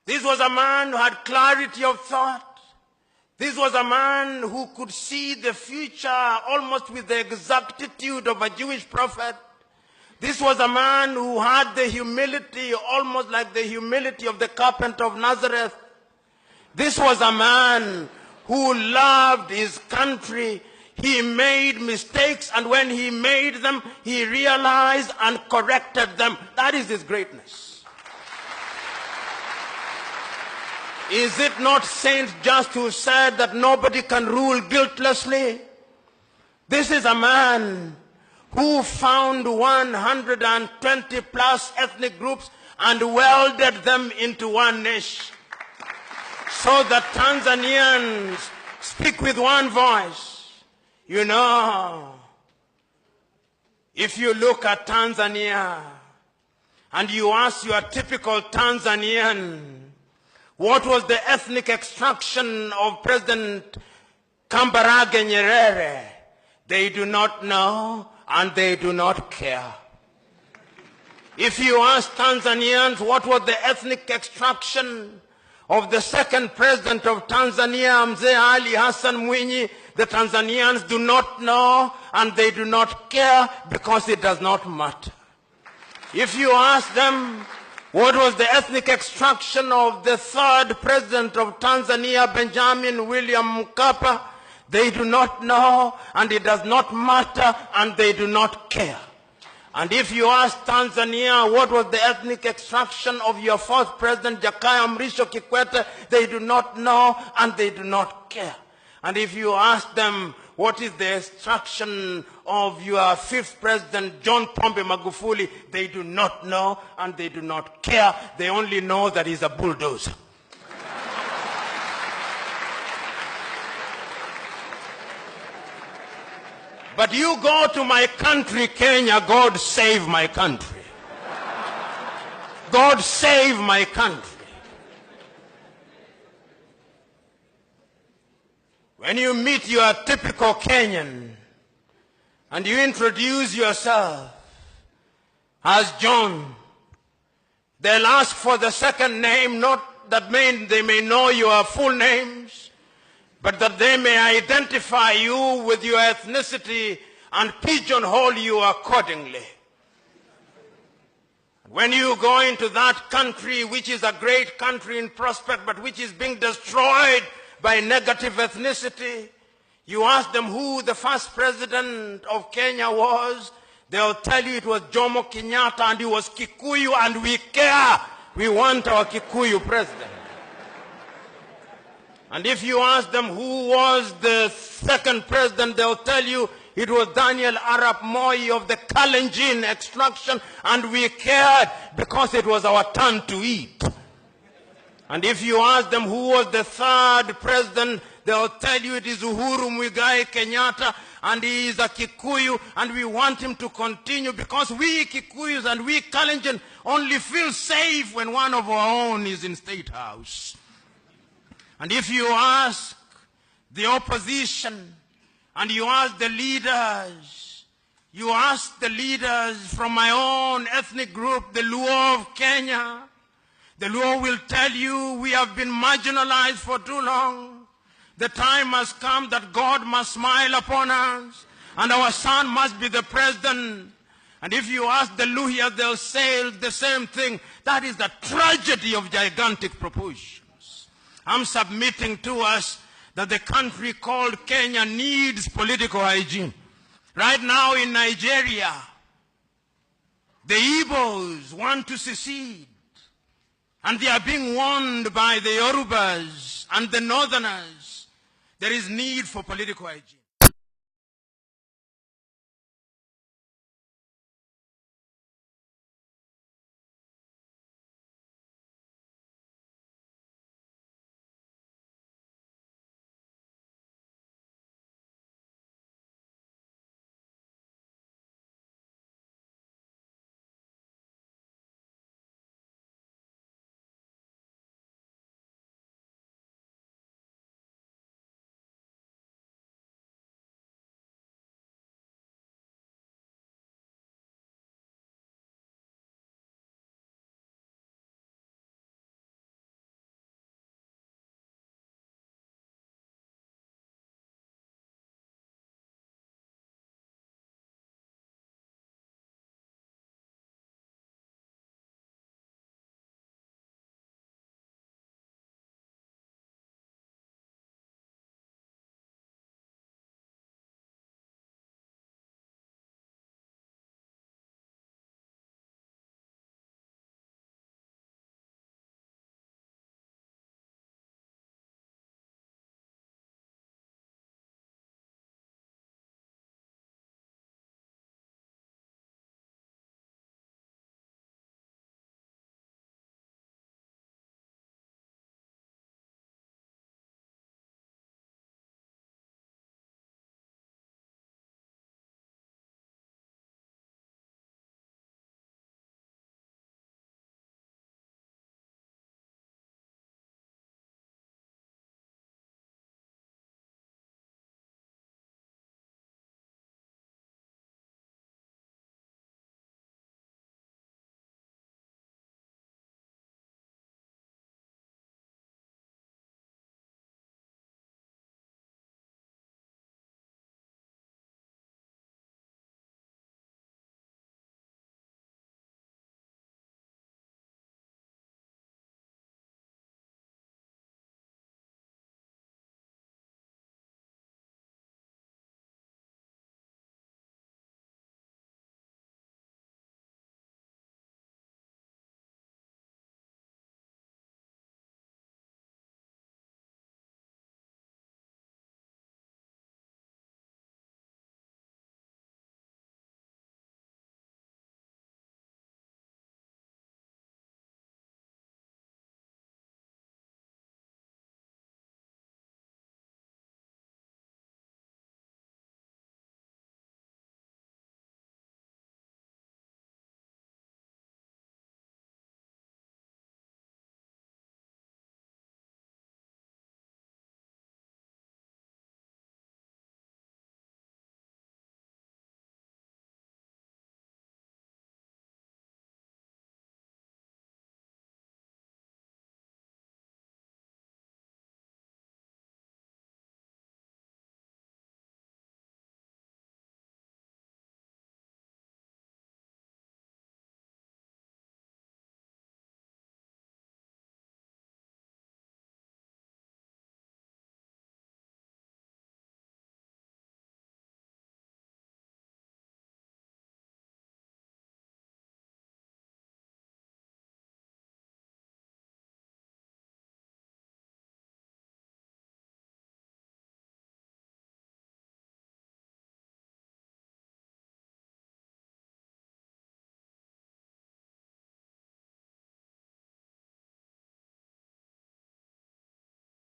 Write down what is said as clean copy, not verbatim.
This was a man who had clarity of thought. This was a man who could see the future almost with the exactitude of a Jewish prophet. This was a man who had the humility, almost like the humility of the carpenter of Nazareth. This was a man who loved his country. He made mistakes, and when he made them, he realized and corrected them. That is his greatness. Is it not Saint Just who said that nobody can rule guiltlessly? This is a man who found 120 plus ethnic groups and welded them into one nation, so that Tanzanians speak with one voice. You know, if you look at Tanzania and you ask your typical Tanzanian, what was the ethnic extraction of President Kambarage Nyerere? They do not know and they do not care. If you ask Tanzanians what was the ethnic extraction of the second president of Tanzania, Mzee Ali Hassan Mwinyi, the Tanzanians do not know and they do not care because it does not matter. If you ask them what was the ethnic extraction of the third president of Tanzania, Benjamin William Mkapa, they do not know and it does not matter and they do not care. And if you ask Tanzania what was the ethnic extraction of your fourth president, Jakaya Mrisho Kikwete, they do not know and they do not care. And if you ask them what is the extraction of your fifth president, John Pombe Magufuli, they do not know and they do not care. They only know that he's a bulldozer. But you go to my country, Kenya, God save my country. God save my country. When you meet your typical Kenyan and you introduce yourself as John, they'll ask for the second name, not that they may know your full names, but that they may identify you with your ethnicity and pigeonhole you accordingly. When you go into that country, which is a great country in prospect, but which is being destroyed by negative ethnicity, you ask them who the first president of Kenya was, they'll tell you it was Jomo Kenyatta and he was Kikuyu, and we care. We want our Kikuyu president. And if you ask them who was the second president, they'll tell you it was Daniel Arap Moi of the Kalenjin extraction, and we cared because it was our turn to eat. And if you ask them who was the third president, they'll tell you it is Uhuru Muigai Kenyatta, and he is a Kikuyu, and we want him to continue because we Kikuyus and we Kalenjin only feel safe when one of our own is in State House. And if you ask the opposition and you ask the leaders, from my own ethnic group, the Luo of Kenya, the Luo will tell you we have been marginalized for too long. The time has come that God must smile upon us and our son must be the president. And if you ask the Luhya, they'll say the same thing. That is the tragedy of gigantic proportions. I'm submitting to us that the country called Kenya needs political hygiene. Right now in Nigeria, the Igbos want to secede, and they are being warned by the Yorubas and the Northerners. There is need for political hygiene.